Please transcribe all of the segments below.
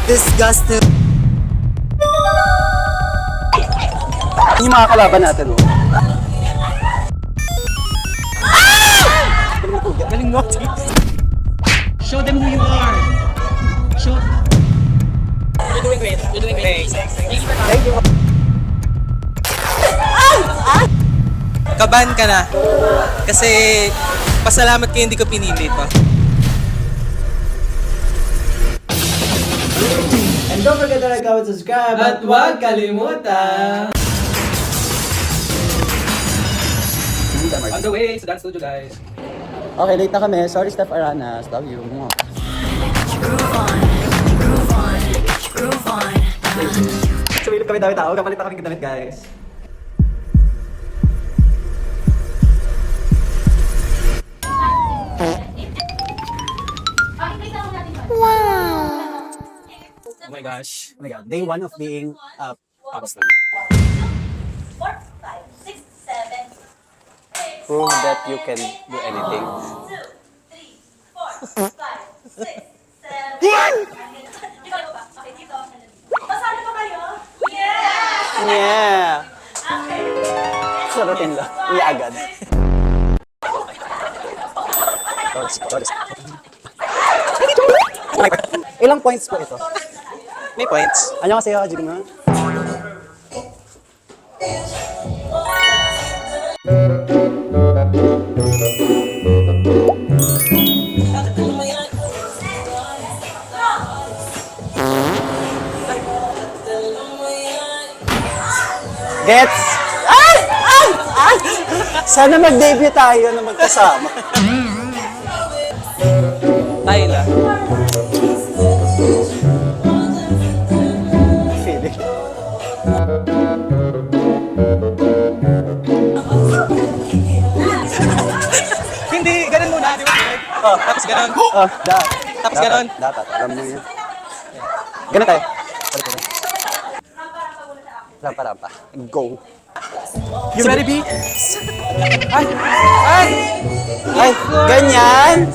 Disgusting. Yung mga kalaban natin, oh. Galing mo. Show them who you are. Show. You're doing great. You're doing great. Thank you. Kabahan ka na. Kasi pasalamat kayo hindi ko pinili ito. And don't forget to like, comment, subscribe. At huwag kalimutan. On the way sa dance studio, guys. Okay, late na kami. Sorry, Steph Aranas. Love you. Sumilip kami dami tao. Kapalit na kami damit, guys. Oh my gosh. Oh my God. Day 1 of being popstar. 4, 5, 6, 7, 8. Prove that you can do anything. 2, 3, 4, 5, 6, 7. Ikaw ba? Okay, dito. Masali pa kayo? Yeah! Yeah! Okay. Sarutin lang. Uwi agad. Ilang points ko ito? May points. Ano kasi ako, Jigma? Gets? Ay! Ay! Ay! Sana mag-debut tayo na magkasama. Tayo lang. Feeling. Hindi, ganun muna. Di ba? Oh, Tapos ganun. Tapos dapat, ganun. Dapat, alam mo yan. Ganun tayo. Rampa-rampa. Go. You ready, B? Ay! Ay! Ay, ganyan.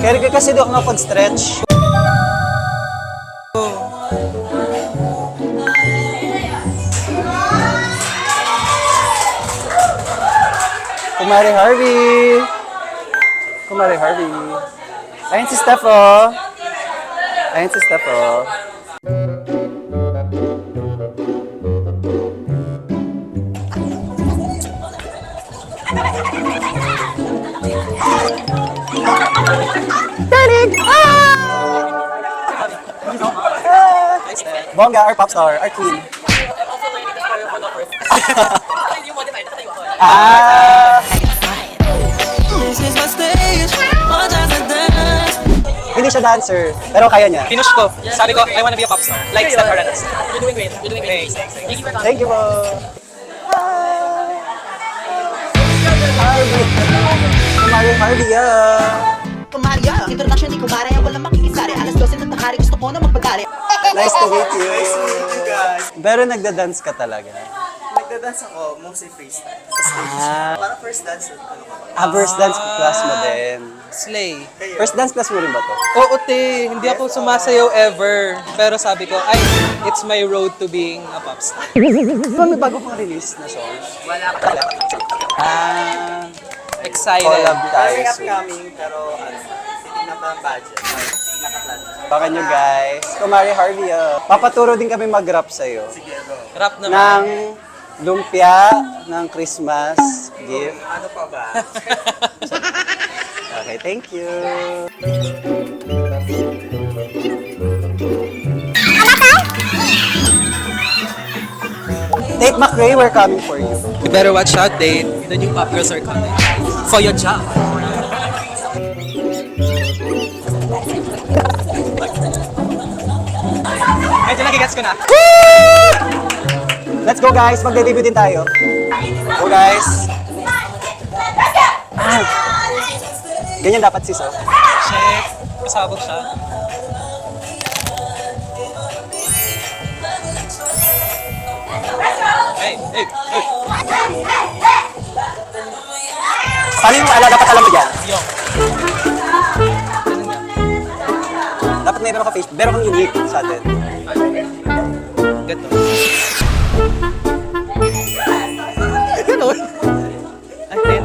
Kaya ka kasi doon ako pag-stretch. Kumari Harvey. Kumari Harvey. Ayun si Steph, oh. Ayun si Steph, oh. Danig! Bongga, our pop star, our queen. Ah! Hindi siya dancer, pero kaya niya. Pinush ko. Sabi ko, I wanna be a pop star. Like Steph Aranas. You're doing great. You're doing great. Thank you po. Harvey. Kumari Harvey, Kumarya, international ni Kumare, walang makikisari. Alas 12 ng tanghali, gusto ko na magpagari. Nice to meet you. Nice to meet you guys. Pero nagda-dance ka talaga. Nagda-dance ako, mostly freestyle. Parang first dance, ano ko. First dance class mo din. Slay. First dance class mo rin ba to? Oo, te. Hindi ako sumasayaw ever. Pero sabi ko, ay, it's my road to being a pop star. Diba may bago pang release na song? Wala pa. Excited. Collab tayo Very soon. upcoming, pero hindi na pa ang budget. Nakaplan. Baka nyo guys. Kumari Harvey, papaturo din kami mag-rap sa'yo. Sige, go. Rap Ng naman. lumpia, ng Christmas gift. Ano pa ba? Okay, thank you. Tate McRae, we're coming for you. You better watch out, Date. The new pop girls are coming. For your job. Medyo nagigets ko na. Let's go guys, magde-debut din tayo. Go guys. Ganyan dapat sis, oh. Check. Pasabog siya. Hey, hey, hey. Paano yung dapat alam mo dyan? Yo. meron ka face, meron kang unique sa atin. Ganto.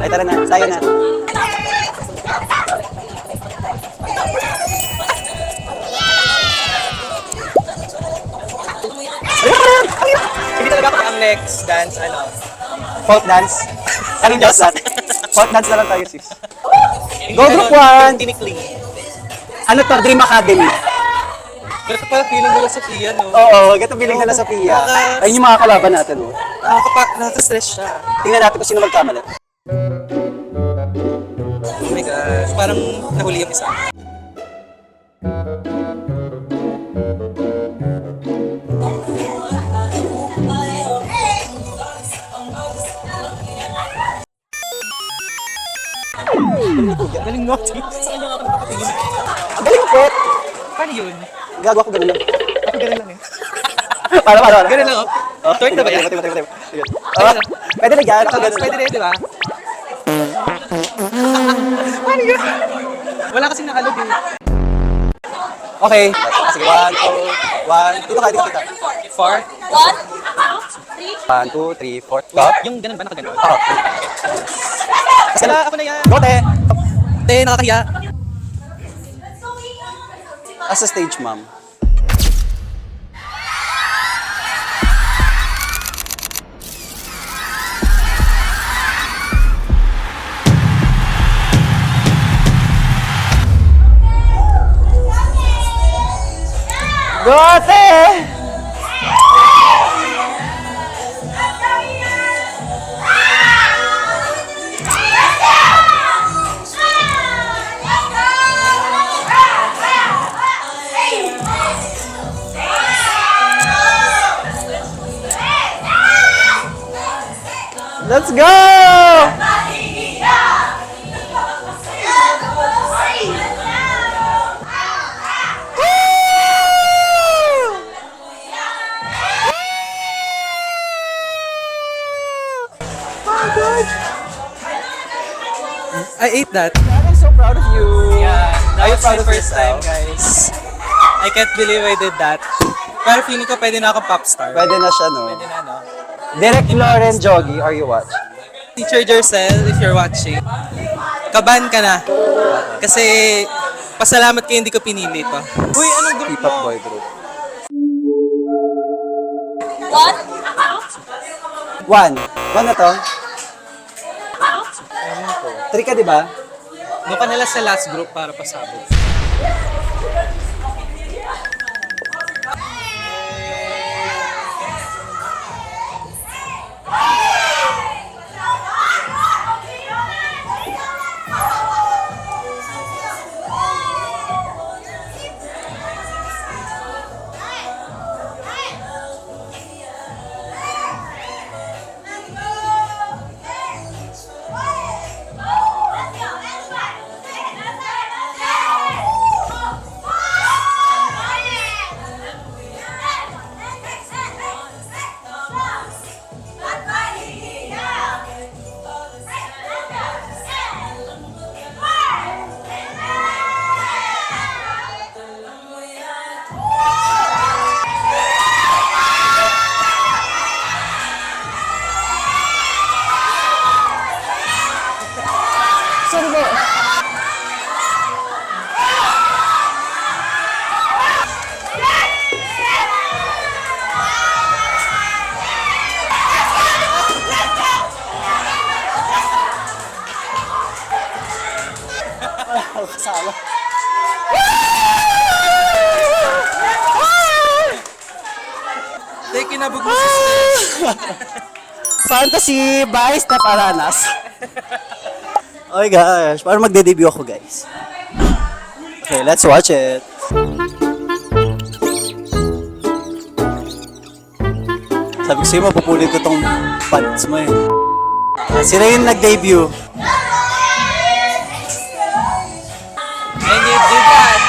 Ay, tara na. Tayo na. Hindi talaga ako ang next dance, ano. Folk dance. Anong dance natin? Folk dance na lang tayo, sis. Go group 1! Tinikling. Ano to? Dream Academy. Ganito pala feeling nila sa Pia, no? Oo, ganito biling nila sa Pia. Ayun yung mga kalaban natin. Oh. Nakaka-stress siya. Tingnan natin kung sino magkamali. Oh my gosh, parang nahuli yung isa. Galing no? Sa kanya nga ako nakapatingin. Ang galing po! Paano yun? Gago ako ganun lang. Ako ganun lang eh. Para. Ganun lang oh. Twerk na ba yan? Pwede na yan. Ako ganun. Pwede rin, di ba? Paano yun? Wala kasing nakalog eh. Okay. Sige, 1, 2, 1. Dito ka, dito ka. Far? 1, 2, 3, 4. Stop. Yung ganun ba? Nakaganon? Oo. Wala, ako na yan. Go, te! Te, nakakahiya. As a stage, ma'am. Go, te! Let's go! I ate that. I'm so proud of you. Yeah, Are you that was proud my of first time, yourself? guys. I can't believe I did that. Pero feeling ko pwede na akong popstar. Pwede na siya, no? Pwede na, no? Direct Lauren Jogi, are you watching? Teacher Jercel, if you're watching, kaban ka na. Kasi, pasalamat kayo hindi ko pinili to. Uy, anong group K-pop mo? boy group. One na to? 3 ka, di ba? Doon ka nila sa last group para pasabog. Kasama. Tay, kinabog mo sister. Fantasy by Steph Aranas. Oh my gosh, parang magde-debut ako, guys. Okay, let's watch it. Sabi ko sa'yo, mapupulit ko tong pants mo eh. Sila yung nag-debut. And you did that.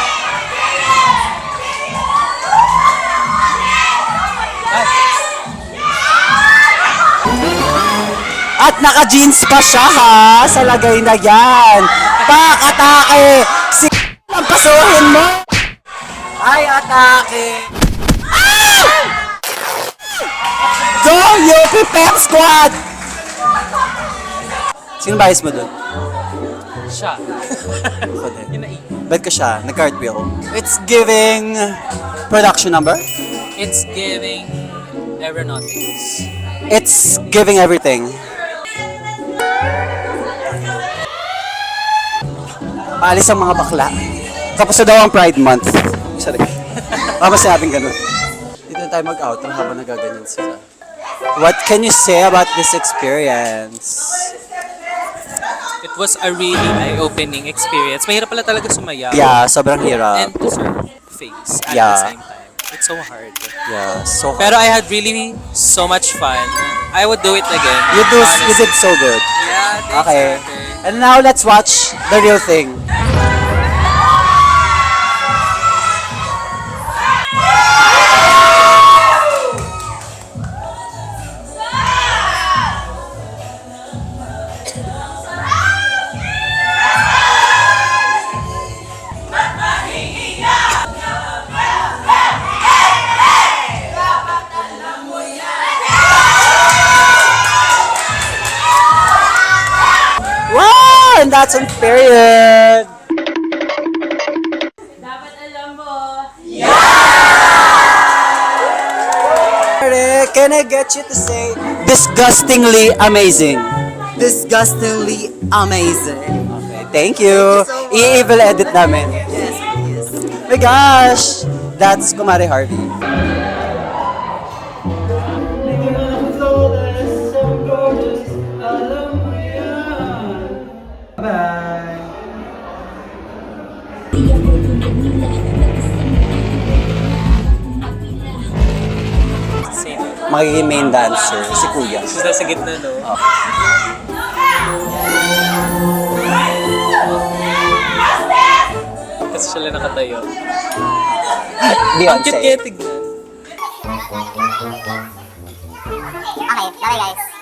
At naka-jeans pa siya ha, sa lagay na yan. Pak, atake! Si ang pasuhin mo! Ay, atake! Go, UP Pep Squad! Sino bias mo dun? Siya. Ako din. Bet ko siya, nag-cartwheel. It's giving production number. It's giving aeronautics. It's giving everything. Paalis ang mga bakla. Tapos na daw ang Pride Month. Sorry. Baka sinabing ganun. Dito na tayo mag-outro habang nagaganyan sila. What can you say about this experience? It was a really eye-opening experience. Mahirap pala talaga sumayaw. Yeah, sobrang hirap. And to serve face at Yeah. the same time. It's so hard. Yeah, so Pero I had really so much fun. I would do it again. you honestly. did so good. Yeah, thanks, Okay. Ate. And now let's watch the real thing. Wow! And that's on period. Dapat alam mo. Can I get you to say disgustingly amazing? Disgustingly amazing. Okay, thank you. I-evil edit namin. Yes, yes. Oh my gosh! That's Kumari Harvey. Sino? Magiging main dancer, si Kuya. Siya sa gitna, no? Kasi siya lang nakatayo. Ang Beyonce. cute kaya tignan. Okay, bye guys.